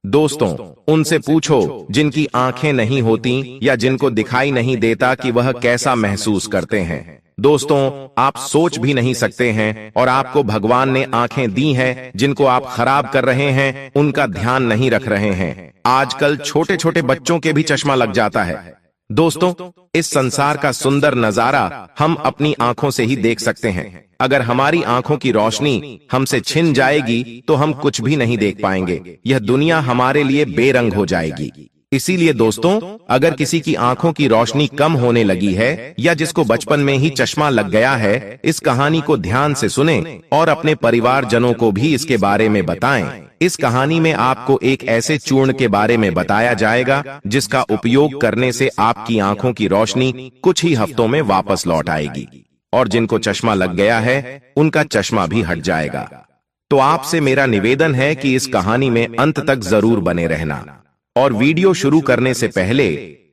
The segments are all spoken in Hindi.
दोस्तों, उनसे पूछो जिनकी आंखें नहीं होती या जिनको दिखाई नहीं देता कि वह कैसा महसूस करते हैं। दोस्तों, आप सोच भी नहीं सकते हैं और आपको भगवान ने आंखें दी हैं जिनको आप खराब कर रहे हैं, उनका ध्यान नहीं रख रहे हैं। आजकल छोटे छोटे बच्चों के भी चश्मा लग जाता है। दोस्तों, इस संसार का सुंदर नजारा हम अपनी आंखों से ही देख सकते हैं। अगर हमारी आंखों की रोशनी हमसे छिन जाएगी तो हम कुछ भी नहीं देख पाएंगे। यह दुनिया हमारे लिए बेरंग हो जाएगी। इसीलिए दोस्तों, अगर किसी की आंखों की रोशनी कम होने लगी है या जिसको बचपन में ही चश्मा लग गया है, इस कहानी को ध्यान से सुने और अपने परिवारजनों को भी इसके बारे में बताएं। इस कहानी में आपको एक ऐसे चूर्ण के बारे में बताया जाएगा जिसका उपयोग करने से आपकी आंखों की रोशनी कुछ ही हफ्तों में वापस लौट आएगी और जिनको चश्मा लग गया है उनका चश्मा भी हट जाएगा। तो आपसे मेरा निवेदन है कि इस कहानी में अंत तक जरूर बने रहना। और वीडियो शुरू करने से पहले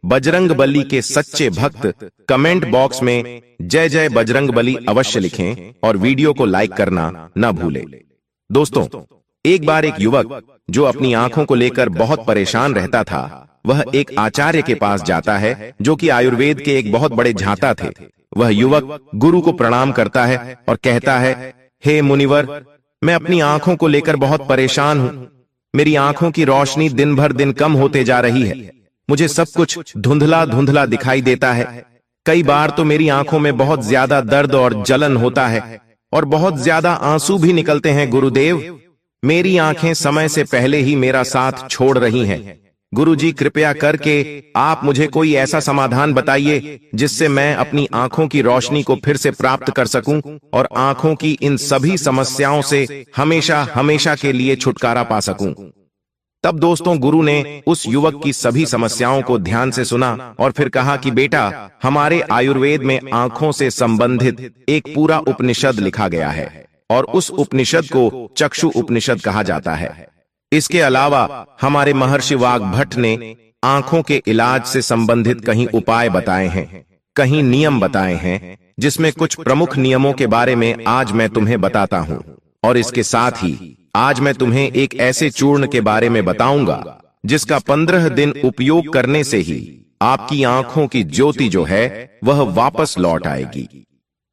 बजरंगबली के सच्चे भक्त कमेंट बॉक्स में जय जय बजरंगबली अवश्य लिखें और वीडियो को लाइक करना न भूलें। दोस्तों, एक बार एक युवक जो अपनी आंखों को लेकर बहुत परेशान रहता था, वह एक आचार्य के पास जाता है जो कि आयुर्वेद के एक बहुत बड़े झांता थे। वह युवक गुरु को प्रणाम करता है और कहता है, हे मुनिवर, मैं अपनी आंखों को लेकर बहुत परेशान हूं। मेरी आंखों की रोशनी दिन भर दिन कम होते जा रही है। मुझे सब कुछ धुंधला धुंधला दिखाई देता है। कई बार तो मेरी आंखों में बहुत ज्यादा दर्द और जलन होता है और बहुत ज्यादा आंसू भी निकलते हैं। गुरुदेव, मेरी आंखें समय से पहले ही मेरा साथ छोड़ रही हैं। गुरुजी, कृपया करके आप मुझे कोई ऐसा समाधान बताइए जिससे मैं अपनी आंखों की रोशनी को फिर से प्राप्त कर सकूं और आंखों की इन सभी समस्याओं से हमेशा हमेशा के लिए छुटकारा पा सकूं। तब दोस्तों, गुरु ने उस युवक की सभी समस्याओं को ध्यान से सुना और फिर कहा कि बेटा, हमारे आयुर्वेद में आंखों से संबंधित एक पूरा उपनिषद लिखा गया है और उस उपनिषद को चक्षु उपनिषद कहा जाता है। इसके अलावा हमारे महर्षि वाग्भट ने आंखों के इलाज से संबंधित कहीं उपाय बताए हैं, कहीं नियम बताए हैं, जिसमें कुछ प्रमुख नियमों के बारे में आज मैं तुम्हें बताता हूं। और इसके साथ ही आज मैं तुम्हें एक ऐसे चूर्ण के बारे में बताऊंगा जिसका 15 दिन उपयोग करने से ही आपकी आंखों की ज्योति जो है वह वापस लौट आएगी।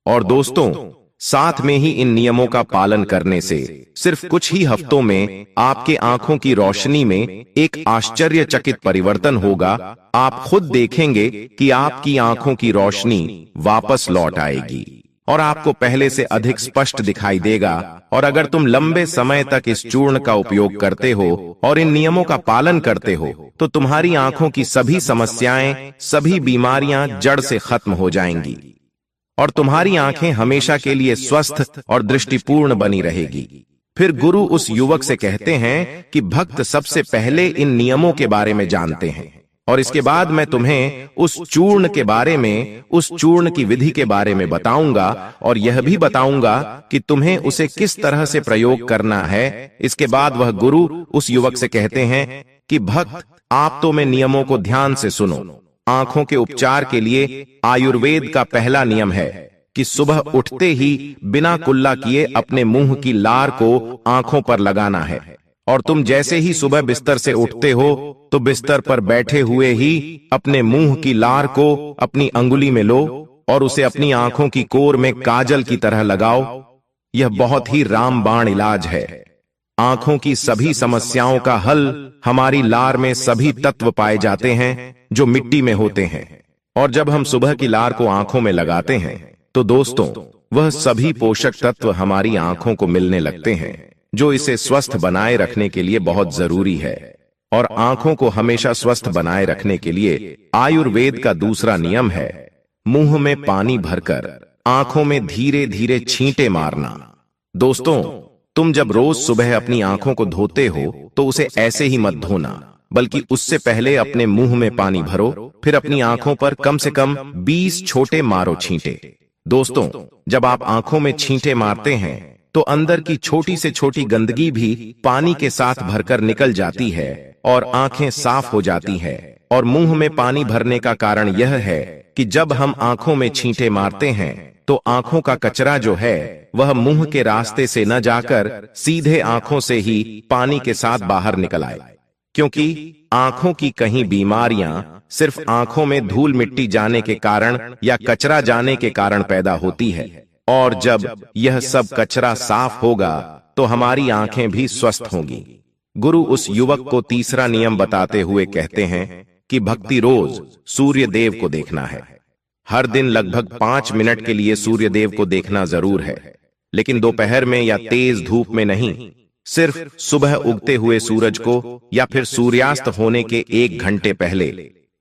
और दोस्तों, साथ में ही इन नियमों का पालन करने से सिर्फ कुछ ही हफ्तों में आपके आंखों की रोशनी में एक आश्चर्यचकित परिवर्तन होगा। आप खुद देखेंगे कि आपकी आंखों की रोशनी वापस लौट आएगी और आपको पहले से अधिक स्पष्ट दिखाई देगा। और अगर तुम लंबे समय तक इस चूर्ण का उपयोग करते हो और इन नियमों का पालन करते हो तो तुम्हारी आंखों की सभी समस्याएं, सभी बीमारियां जड़ से खत्म हो जाएंगी और तुम्हारी आंखें हमेशा के लिए स्वस्थ और दृष्टिपूर्ण बनी रहेगी। फिर गुरु उस युवक से कहते हैं कि भक्त सबसे पहले इन नियमों के बारे में जानते हैं और इसके बाद मैं तुम्हें उस चूर्ण के बारे में, उस चूर्ण की विधि के बारे में बताऊंगा और यह भी बताऊंगा कि तुम्हें उसे किस तरह से प्रयोग करना है। इसके बाद वह गुरु उस युवक से कहते हैं कि भक्त, आप तो मैं नियमों को ध्यान से सुनो। आंखों के उपचार के लिए आयुर्वेद का पहला नियम है कि सुबह उठते ही बिना कुल्ला किए अपने मुंह की लार को आंखों पर लगाना है। और तुम जैसे ही सुबह बिस्तर से उठते हो तो बिस्तर पर बैठे हुए ही अपने मुंह की लार को अपनी अंगुली में लो और उसे अपनी आंखों की कोर में काजल की तरह लगाओ। यह बहुत ही रामबाण इलाज है। आंखों की सभी समस्याओं का हल हमारी लार में सभी तत्व पाए जाते हैं जो मिट्टी में होते हैं और जब हम सुबह की लार को आंखों में लगाते हैं तो दोस्तों, वह सभी पोषक तत्व हमारी आंखों को मिलने लगते हैं जो इसे स्वस्थ बनाए रखने के लिए बहुत जरूरी है। और आंखों को हमेशा स्वस्थ बनाए रखने के लिए आयुर्वेद का दूसरा नियम है मुंह में पानी भरकर आंखों में धीरे धीरे छींटे मारना। दोस्तों, तुम जब रोज सुबह अपनी आंखों को धोते हो तो उसे ऐसे ही मत धोना, बल्कि उससे पहले अपने मुंह में पानी भरो, फिर अपनी आंखों पर कम से कम 20 छोटे मारो छींटे। दोस्तों, जब आप आंखों में छींटे मारते हैं तो अंदर की छोटी से छोटी गंदगी भी पानी के साथ भरकर निकल जाती है और आंखें साफ हो जाती है। और मुंह में पानी भरने का कारण यह है कि जब हम आंखों में छींटे मारते हैं तो आंखों का कचरा जो है वह मुंह के रास्ते से न जाकर सीधे आंखों से ही पानी के साथ बाहर निकल आए। क्योंकि आंखों की कहीं बीमारियां सिर्फ आंखों में धूल मिट्टी जाने के कारण या कचरा जाने के कारण पैदा होती है, और जब यह सब कचरा साफ होगा तो हमारी आंखें भी स्वस्थ होंगी। गुरु उस युवक को तीसरा नियम बताते हुए कहते हैं कि भक्ति रोज सूर्य देव को देखना है। हर दिन लगभग 5 मिनट के लिए सूर्य देव को देखना जरूर है, लेकिन दोपहर में या तेज धूप में नहीं, सिर्फ सुबह उगते हुए सूरज को या फिर सूर्यास्त होने के 1 घंटे पहले।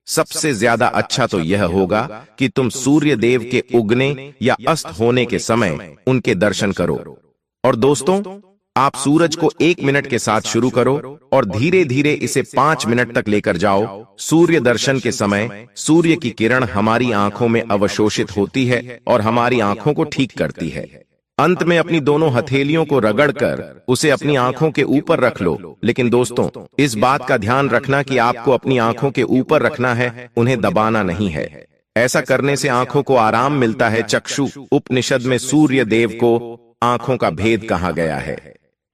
सबसे ज्यादा अच्छा तो यह होगा कि तुम सूर्य देव के उगने या अस्त होने के समय उनके दर्शन करो। और दोस्तों, आप सूरज को 1 मिनट के साथ शुरू करो और धीरे धीरे इसे 5 मिनट तक लेकर जाओ। सूर्य दर्शन के समय सूर्य की किरण हमारी आंखों में अवशोषित होती है और हमारी आंखों को ठीक करती है। अंत में अपनी दोनों हथेलियों को रगड़कर उसे अपनी आंखों के ऊपर रख लो। लेकिन दोस्तों, इस बात का ध्यान रखना कि आपको अपनी आंखों के ऊपर रखना है, उन्हें दबाना नहीं है। ऐसा करने से आंखों को आराम मिलता है। चक्षु उपनिषद में सूर्य देव को आंखों का भेद कहा गया है।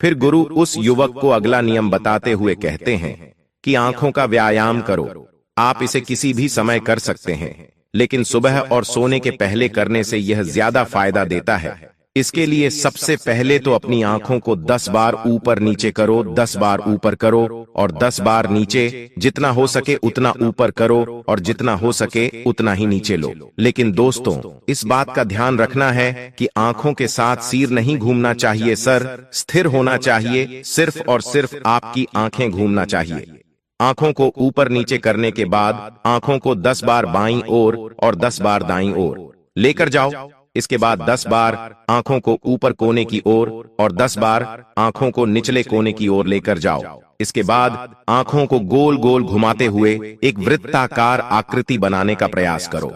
फिर गुरु उस युवक को अगला नियम बताते हुए कहते हैं कि आंखों का व्यायाम करो। आप इसे किसी भी समय कर सकते हैं, लेकिन सुबह और सोने के पहले करने से यह ज्यादा फायदा देता है। इसके लिए सबसे पहले तो अपनी आंखों को 10 बार ऊपर नीचे करो, 10 बार ऊपर करो और 10 बार नीचे। जितना हो सके उतना ऊपर करो और जितना हो सके उतना ही नीचे लो। लेकिन दोस्तों, इस बात का ध्यान रखना है कि आंखों के साथ सिर नहीं घूमना चाहिए, सर स्थिर होना चाहिए। सिर्फ और सिर्फ आपकी आंखें घूमना चाहिए। आंखों को ऊपर नीचे करने के बाद आंखों को 10 बार बाईं ओर और 10 बार दाईं ओर लेकर जाओ। इसके बाद 10 बार आंखों को ऊपर कोने की ओर और 10 बार आंखों को निचले कोने की ओर लेकर जाओ। इसके बाद आंखों को गोल गोल घुमाते हुए एक वृत्ताकार आकृति बनाने का प्रयास करो।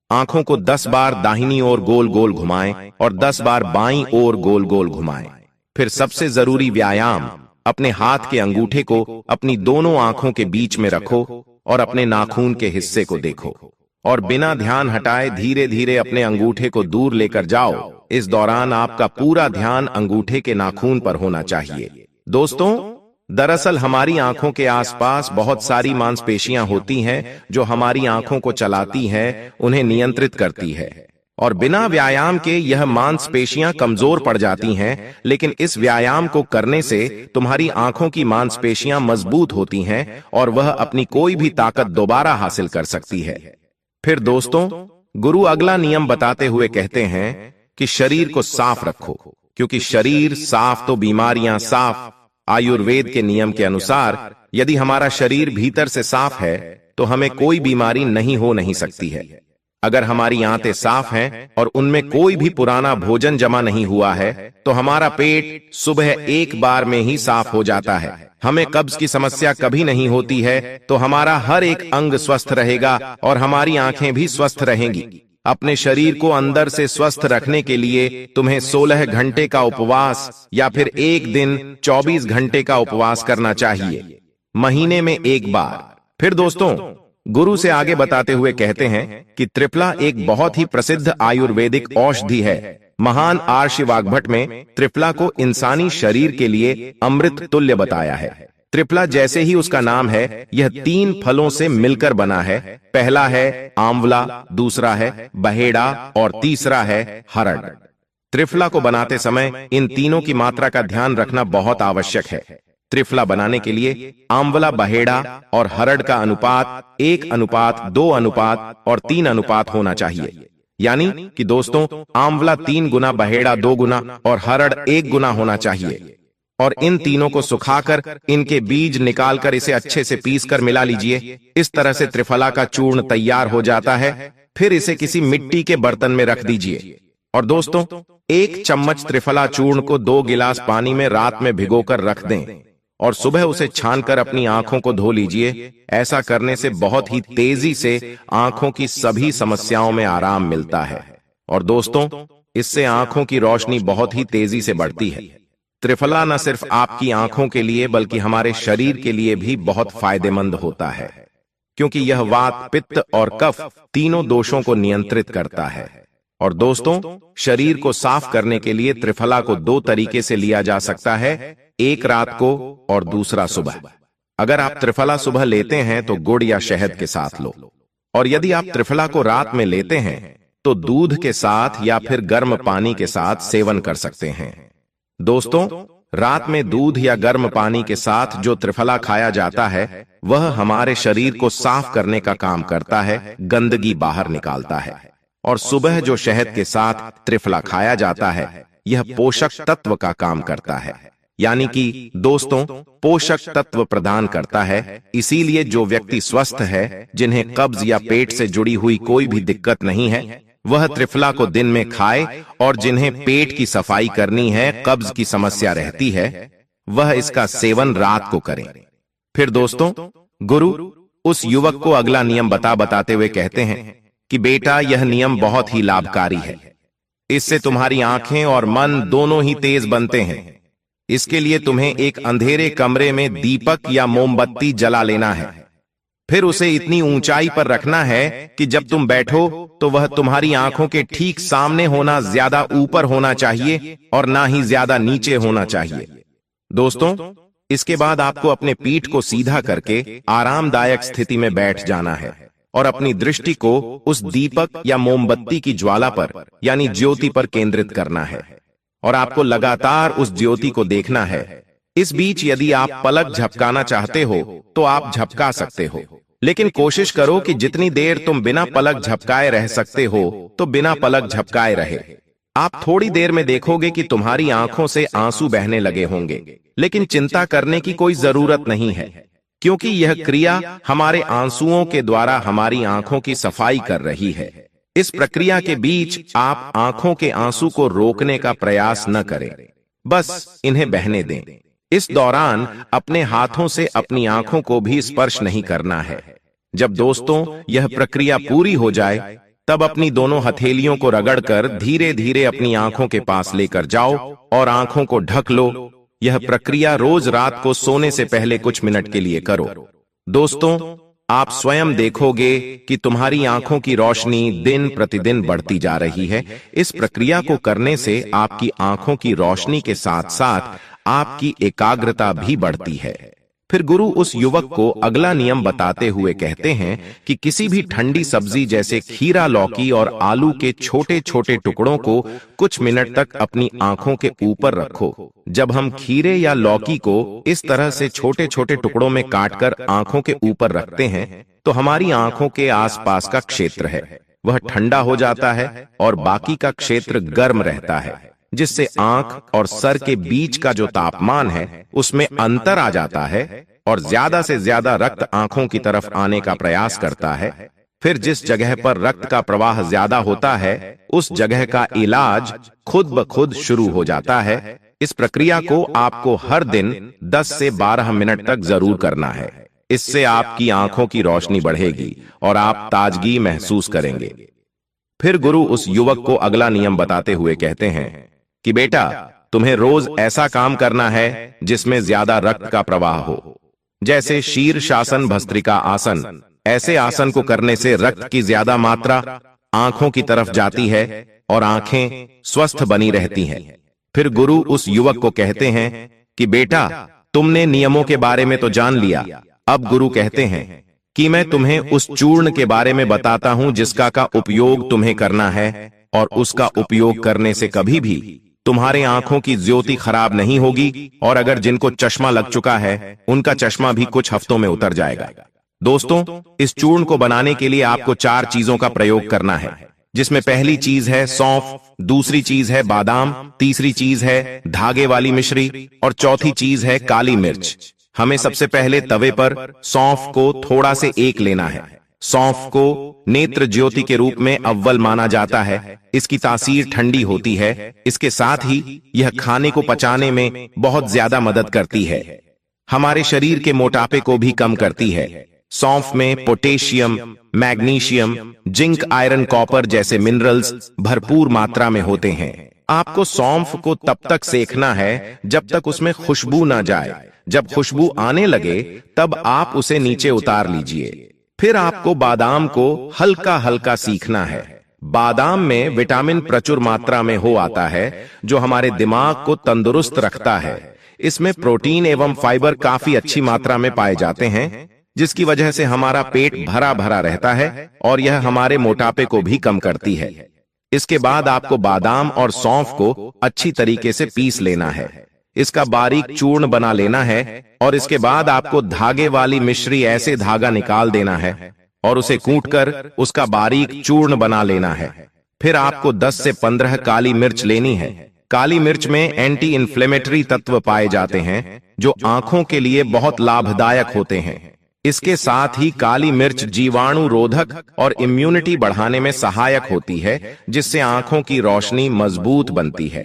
आंखों को 10 बार दाहिनी ओर गोल गोल घुमाएं और 10 बार बाईं ओर गोल गोल घुमाएं। फिर सबसे जरूरी व्यायाम, अपने हाथ के अंगूठे को अपनी दोनों आंखों के बीच में रखो और अपने नाखून के हिस्से को देखो और बिना ध्यान हटाए धीरे धीरे अपने अंगूठे को दूर लेकर जाओ। इस दौरान आपका पूरा ध्यान अंगूठे के नाखून पर होना चाहिए। दोस्तों, दरअसल हमारी आंखों के आसपास बहुत सारी मांसपेशियां होती हैं जो हमारी आंखों को चलाती हैं, उन्हें नियंत्रित करती है। और बिना व्यायाम के यह मांसपेशियां कमजोर पड़ जाती हैं, लेकिन इस व्यायाम को करने से तुम्हारी आंखों की मांसपेशियां मजबूत होती हैं और वह अपनी कोई भी ताकत दोबारा हासिल कर सकती है। फिर दोस्तों, गुरु अगला नियम बताते हुए कहते हैं कि शरीर को साफ रखो, क्योंकि शरीर साफ तो बीमारियां साफ। आयुर्वेद के नियम के अनुसार यदि हमारा शरीर भीतर से साफ है तो हमें कोई बीमारी नहीं सकती है। अगर हमारी आंतें साफ हैं और उनमें कोई भी पुराना भोजन जमा नहीं हुआ है तो हमारा पेट सुबह एक बार में ही साफ हो जाता है। हमें कब्ज की समस्या कभी नहीं होती है, तो हमारा हर एक अंग स्वस्थ रहेगा और हमारी आंखें भी स्वस्थ रहेंगी। अपने शरीर को अंदर से स्वस्थ रखने के लिए तुम्हें 16 घंटे का उपवास या फिर एक दिन 24 घंटे का उपवास करना चाहिए, महीने में 1 बार। फिर दोस्तों, गुरु से आगे बताते हुए कहते हैं कि त्रिफला एक बहुत ही प्रसिद्ध आयुर्वेदिक औषधि है। महान आर्षि वाग्भट में त्रिफला को इंसानी शरीर के लिए अमृत तुल्य बताया है। त्रिफला जैसे ही उसका नाम है, यह 3 फलों से मिलकर बना है। पहला है आंवला, दूसरा है बहेड़ा और तीसरा है हरड़। त्रिफला को बनाते समय इन तीनों की मात्रा का ध्यान रखना बहुत आवश्यक है। त्रिफला बनाने के लिए आंवला, बहेड़ा और हरड़ का अनुपात 1:2 और 3 होना चाहिए। यानी कि दोस्तों, आंवला 3 गुना, बहेड़ा 2 गुना और हरड़ 1 गुना होना चाहिए। और इन तीनों को सुखाकर इनके बीज निकालकर इसे अच्छे से पीसकर मिला लीजिए। इस तरह से त्रिफला का चूर्ण तैयार हो जाता है। फिर इसे किसी मिट्टी के बर्तन में रख दीजिए। और दोस्तों, 1 चम्मच त्रिफला चूर्ण को 2 गिलास पानी में रात में भिगोकर रख दें और सुबह उसे छानकर अपनी आंखों को धो लीजिए। ऐसा करने से बहुत ही तेजी से आंखों की सभी समस्याओं में आराम मिलता है। और दोस्तों, इससे आंखों की रोशनी बहुत ही तेजी से बढ़ती है। त्रिफला न सिर्फ आपकी आंखों के लिए बल्कि हमारे शरीर के लिए भी बहुत फायदेमंद होता है, क्योंकि यह वात, पित्त और कफ तीनों दोषों को नियंत्रित करता है। और दोस्तों, शरीर को साफ करने के लिए त्रिफला को 2 तरीके से लिया जा सकता है, एक रात को और दूसरा सुबह। अगर आप त्रिफला सुबह लेते हैं तो गुड़ या शहद के साथ लो, और यदि आप त्रिफला को रात में लेते हैं तो दूध के साथ या फिर गर्म पानी के साथ सेवन कर सकते हैं। दोस्तों, रात में दूध या गर्म पानी के साथ जो त्रिफला खाया जाता है वह हमारे शरीर को साफ करने का काम करता है, गंदगी बाहर निकालता है। और सुबह जो शहद के साथ त्रिफला खाया जाता है यह पोषक तत्व का काम करता है, यानी कि दोस्तों पोषक तत्व प्रदान करता है। इसीलिए जो व्यक्ति स्वस्थ है, जिन्हें कब्ज या पेट से जुड़ी हुई कोई भी दिक्कत नहीं है, वह त्रिफला को दिन में खाए, और जिन्हें पेट की सफाई करनी है, कब्ज की समस्या रहती है, वह इसका सेवन रात को करें। फिर दोस्तों, गुरु उस युवक को अगला नियम बताते हुए कहते हैं कि बेटा, यह नियम बहुत ही लाभकारी है। इससे तुम्हारी आंखें और मन दोनों ही तेज बनते हैं। इसके लिए तुम्हें एक अंधेरे कमरे में दीपक या मोमबत्ती जला लेना है, फिर उसे इतनी ऊंचाई पर रखना है कि जब तुम बैठो तो वह तुम्हारी आंखों के ठीक सामने होना, ज्यादा ऊपर होना चाहिए और ना ही ज्यादा नीचे होना चाहिए। दोस्तों, इसके बाद आपको अपने पीठ को सीधा करके आरामदायक स्थिति में बैठ जाना है और अपनी दृष्टि को उस दीपक या मोमबत्ती की ज्वाला पर, यानी ज्योति पर केंद्रित करना है, और आपको लगातार उस ज्योति को देखना है। इस बीच यदि आप पलक झपकाना चाहते हो तो आप झपका सकते हो, लेकिन कोशिश करो कि जितनी देर तुम बिना पलक झपकाए रह सकते हो तो बिना पलक झपकाए रहे। आप थोड़ी देर में देखोगे कि तुम्हारी आंखों से आंसू बहने लगे होंगे, लेकिन चिंता करने की कोई जरूरत नहीं है, क्योंकि यह क्रिया हमारे आंसुओं के द्वारा हमारी आंखों की सफाई कर रही है। इस प्रक्रिया के बीच आप आंखों के आंसू को रोकने का प्रयास न करें, बस इन्हें बहने दें। इस दौरान अपने हाथों से अपनी आंखों को भी स्पर्श नहीं करना है। जब दोस्तों यह प्रक्रिया पूरी हो जाए तब अपनी दोनों हथेलियों को रगड़कर धीरे धीरे अपनी आंखों के पास लेकर जाओ और आंखों को ढक लो। यह प्रक्रिया रोज रात को सोने से पहले कुछ मिनट के लिए करो। दोस्तों, आप स्वयं देखोगे कि तुम्हारी आंखों की रोशनी दिन प्रतिदिन बढ़ती जा रही है। इस प्रक्रिया को करने से आपकी आंखों की रोशनी के साथ साथ आपकी एकाग्रता भी बढ़ती है। फिर गुरु उस युवक को अगला नियम बताते हुए कहते हैं कि किसी भी ठंडी सब्जी जैसे खीरा, लौकी और आलू के छोटे छोटे टुकड़ों को कुछ मिनट तक अपनी आंखों के ऊपर रखो। जब हम खीरे या लौकी को इस तरह से छोटे छोटे टुकड़ों में काटकर आंखों के ऊपर रखते हैं तो हमारी आंखों के आसपास का क्षेत्र है वह ठंडा हो जाता है और बाकी का क्षेत्र गर्म रहता है, जिससे आंख और सर के बीच का जो तापमान है उसमें अंतर आ जाता है और ज्यादा से ज्यादा रक्त आंखों की तरफ आने का प्रयास करता है। फिर जिस जगह पर रक्त का प्रवाह ज्यादा होता है उस जगह का इलाज खुद ब खुद शुरू हो जाता है। इस प्रक्रिया को आपको हर दिन 10 से 12 मिनट तक जरूर करना है। इससे आपकी आंखों की रोशनी बढ़ेगी और आप ताजगी महसूस करेंगे। फिर गुरु उस युवक को अगला नियम बताते हुए कहते हैं कि बेटा, तुम्हें रोज ऐसा काम करना है जिसमें ज्यादा रक्त का प्रवाह हो, जैसे शीर्षासन, भस्त्रिका आसन। ऐसे आसन को करने से रक्त की ज्यादा मात्रा आंखों की तरफ जाती है और आंखें स्वस्थ बनी रहती हैं। फिर गुरु उस युवक को कहते हैं कि बेटा, तुमने नियमों के बारे में तो जान लिया। अब गुरु कहते हैं कि मैं तुम्हें उस चूर्ण के बारे में बताता हूं जिसका का उपयोग तुम्हें करना है, और उसका उपयोग करने से कभी भी तुम्हारे आंखों की ज्योति खराब नहीं होगी, और अगर जिनको चश्मा लग चुका है उनका चश्मा भी कुछ हफ्तों में उतर जाएगा। दोस्तों, इस चूर्ण को बनाने के लिए आपको 4 चीजों का प्रयोग करना है, जिसमें पहली चीज है सौंफ, दूसरी चीज है बादाम, तीसरी चीज है धागे वाली मिश्री और चौथी चीज है काली मिर्च। हमें सबसे पहले तवे पर सौंफ को थोड़ा से एक लेना है। सौंफ को नेत्र ज्योति के रूप में अव्वल माना जाता है। इसकी तासीर ठंडी होती है। इसके साथ ही यह खाने को पचाने में बहुत ज्यादा मदद करती है। हमारे शरीर के मोटापे को भी कम करती है। सौंफ में potassium, magnesium, zinc, iron, copper जैसे मिनरल्स भरपूर मात्रा में होते हैं। आपको सौंफ को तब तक सेकना है जब तक उसमें खुशबू ना जाए। जब खुशबू आने लगे तब आप उसे नीचे उतार लीजिए। फिर आपको बादाम को हल्का हल्का सीखना है। बादाम में विटामिन प्रचुर मात्रा में हो आता है जो हमारे दिमाग को तंदुरुस्त रखता है। इसमें प्रोटीन एवं फाइबर काफी अच्छी मात्रा में पाए जाते हैं, जिसकी वजह से हमारा पेट भरा भरा रहता है और यह हमारे मोटापे को भी कम करती है। इसके बाद आपको बादाम और सौंफ को अच्छी तरीके से पीस लेना है। इसका बारीक चूर्ण बना लेना है और इसके बाद आपको धागे वाली मिश्री ऐसे धागा निकाल देना है और उसे कूटकर उसका बारीक चूर्ण बना लेना है। फिर आपको 10 से 15 काली मिर्च लेनी है। काली मिर्च में एंटी इन्फ्लेमेटरी तत्व पाए जाते हैं जो आंखों के लिए बहुत लाभदायक होते हैं। इसके साथ ही काली मिर्च जीवाणु रोधक और इम्यूनिटी बढ़ाने में सहायक होती है, जिससे आंखों की रोशनी मजबूत बनती है।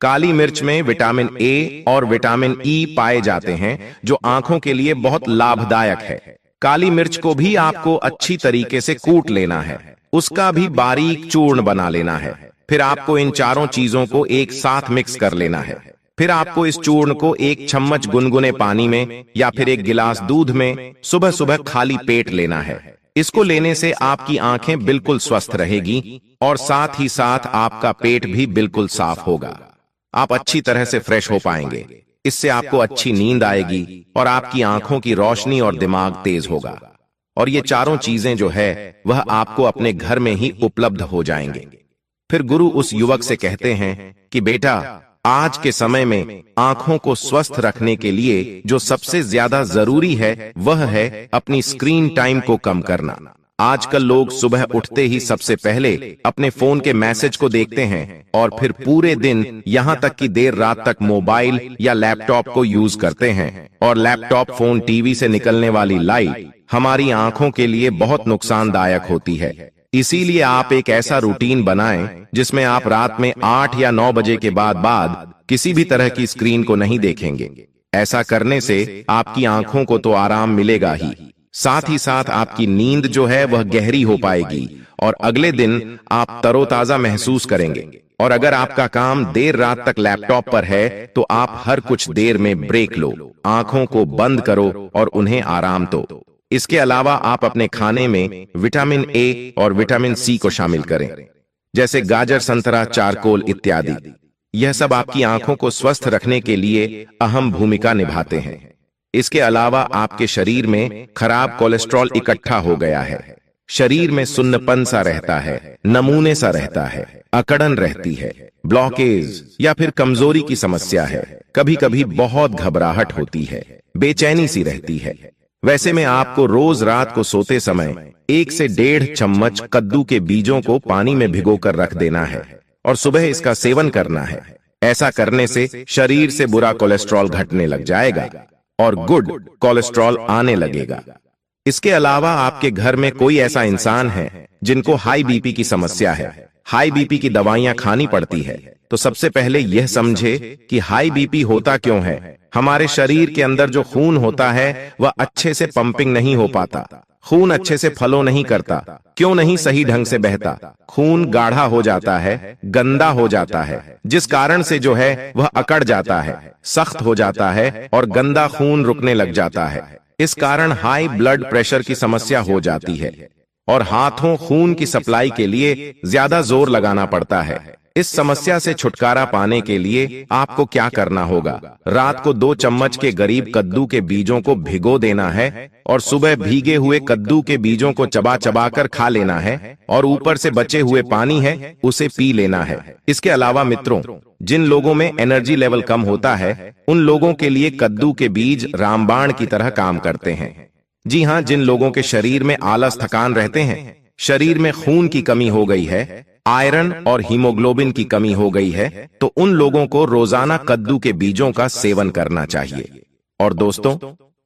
काली मिर्च में विटामिन ए और विटामिन ई पाए जाते हैं जो आंखों के लिए बहुत लाभदायक है। काली मिर्च को भी आपको अच्छी तरीके से कूट लेना है, उसका भी बारीक चूर्ण बना लेना है। फिर आपको इन चारों चीजों को एक साथ मिक्स कर लेना है। फिर आपको इस चूर्ण को 1 चम्मच गुनगुने पानी में या फिर 1 गिलास दूध में सुबह सुबह खाली पेट लेना है। इसको लेने से आपकी आंखें बिल्कुल स्वस्थ रहेगी और साथ ही साथ आपका पेट भी बिल्कुल साफ होगा। आप अच्छी तरह से फ्रेश हो पाएंगे। इससे आपको अच्छी नींद आएगी और आपकी आंखों की रोशनी और दिमाग तेज होगा। और ये चारों चीजें जो है वह आपको अपने घर में ही उपलब्ध हो जाएंगे। फिर गुरु उस युवक से कहते हैं कि बेटा, आज के समय में आंखों को स्वस्थ रखने के लिए जो सबसे ज्यादा जरूरी है वह है अपनी स्क्रीन टाइम को कम करना। आजकल लोग सुबह उठते ही सबसे पहले अपने फोन के मैसेज को देखते हैं और फिर पूरे दिन यहां तक कि देर रात तक मोबाइल या लैपटॉप को यूज करते हैं। और लैपटॉप, फोन, टीवी से निकलने वाली लाइट हमारी आंखों के लिए बहुत नुकसानदायक होती है। इसीलिए आप एक ऐसा रूटीन बनाएं जिसमें आप रात में 8 या 9 बजे के बाद किसी भी तरह की स्क्रीन को नहीं देखेंगे। ऐसा करने से आपकी आंखों को तो आराम मिलेगा ही, साथ ही साथ आपकी नींद जो है वह गहरी हो पाएगी और अगले दिन आप तरोताजा महसूस करेंगे। और अगर आपका काम देर रात तक लैपटॉप पर है तो आप हर कुछ देर में ब्रेक लो, आंखों को बंद करो और उन्हें आराम दो। इसके अलावा आप अपने खाने में विटामिन ए और विटामिन सी को शामिल करें, जैसे गाजर, संतरा, चारकोल इत्यादि। यह सब आपकी आंखों को स्वस्थ रखने के लिए अहम भूमिका निभाते हैं। इसके अलावा आपके शरीर में खराब कोलेस्ट्रॉल इकट्ठा हो गया है, शरीर में सुन्नपन सा रहता है, नमूने सा रहता है, अकड़न रहती है, ब्लॉकेज या फिर कमजोरी की समस्या है, कभी कभी बहुत घबराहट होती है, बेचैनी सी रहती है। वैसे में आपको रोज रात को सोते समय 1 से 1.5 चम्मच कद्दू के बीजों को पानी में भिगोकर रख देना है और सुबह इसका सेवन करना है। ऐसा करने से शरीर से बुरा कोलेस्ट्रॉल घटने लग जाएगा और गुड कोलेस्ट्रॉल आने लगेगा। इसके अलावा आपके घर में कोई ऐसा इंसान है जिनको हाई बीपी की समस्या है, हाई बीपी की दवाइयां खानी पड़ती है, तो सबसे पहले यह समझे कि हाई बीपी होता क्यों है। हमारे शरीर के अंदर जो खून होता है वह अच्छे से पंपिंग नहीं हो पाता, खून अच्छे से फ्लो नहीं करता, क्यों नहीं सही ढंग से बहता, खून गाढ़ा हो जाता है, गंदा हो जाता है, जिस कारण से जो है वह अकड़ जाता है, सख्त हो जाता है और गंदा खून रुकने लग जाता है। इस कारण हाई ब्लड प्रेशर की समस्या हो जाती है और हाथों खून की सप्लाई के लिए ज्यादा जोर लगाना पड़ता है। इस समस्या से छुटकारा पाने के लिए आपको क्या करना होगा, रात को 2 चम्मच के करीब कद्दू के बीजों को भिगो देना है और सुबह भीगे हुए कद्दू के बीजों को चबा चबा कर खा लेना है और ऊपर से बचे हुए पानी है उसे पी लेना है। इसके अलावा मित्रों, जिन लोगों में एनर्जी लेवल कम होता है उन लोगों के लिए कद्दू के बीज रामबाण की तरह काम करते हैं। जी हाँ, जिन लोगों के शरीर में आलस, थकान रहते हैं, शरीर में खून की कमी हो गई है, आयरन और हीमोग्लोबिन की कमी हो गई है, तो उन लोगों को रोजाना कद्दू के बीजों का सेवन करना चाहिए। और दोस्तों,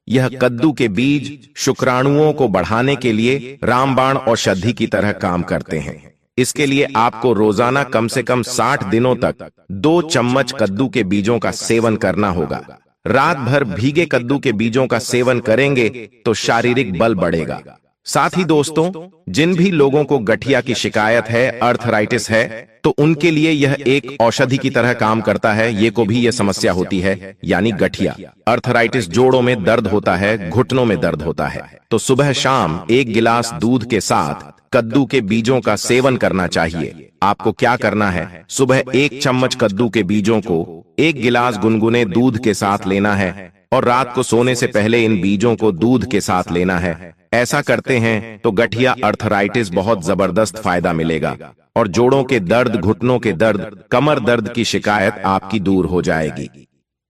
यह कद्दू के बीज शुक्राणुओं को बढ़ाने के लिए रामबाण औषधि की तरह काम करते हैं। इसके लिए आपको रोजाना कम से कम 60 दिनों तक 2 चम्मच कद्दू के बीजों का सेवन करना होगा। रात भर भीगे कद्दू के बीजों का सेवन करेंगे तो शारीरिक बल बढ़ेगा, साथ ही दोस्तों, जिन भी लोगों को गठिया की शिकायत है, अर्थराइटिस है, तो उनके लिए यह एक औषधि की तरह काम करता है। ये को भी यह समस्या होती है, यानी गठिया, अर्थराइटिस, जोड़ों में दर्द होता है, घुटनों में दर्द होता है, तो सुबह शाम 1 गिलास दूध के साथ कद्दू के बीजों का सेवन करना चाहिए। आपको क्या करना है, सुबह 1 चम्मच कद्दू के बीजों को 1 गिलास गुनगुने दूध के साथ लेना है और रात को सोने से पहले इन बीजों को दूध के साथ लेना है। ऐसा करते हैं तो गठिया, अर्थराइटिस बहुत जबरदस्त फायदा मिलेगा और जोड़ों के दर्द, घुटनों के दर्द, कमर दर्द की शिकायत आपकी दूर हो जाएगी।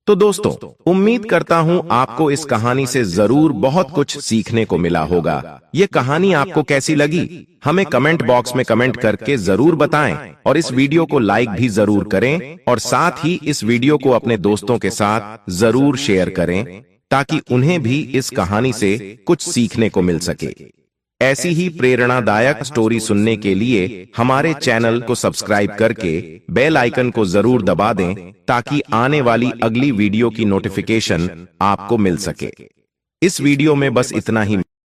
तो दोस्तों, उम्मीद करता हूं आपको इस कहानी से जरूर बहुत कुछ सीखने को मिला होगा। ये कहानी आपको कैसी लगी, हमें कमेंट बॉक्स में कमेंट करके जरूर बताएं और इस वीडियो को लाइक भी जरूर करें और साथ ही इस वीडियो को अपने दोस्तों के साथ जरूर शेयर करें ताकि उन्हें भी इस कहानी से कुछ सीखने को मिल सके। ऐसी ही प्रेरणादायक स्टोरी सुनने के लिए हमारे चैनल को सब्सक्राइब करके बेल आइकन को जरूर दबा दें ताकि आने वाली अगली वीडियो की नोटिफिकेशन आपको मिल सके। इस वीडियो में बस इतना ही।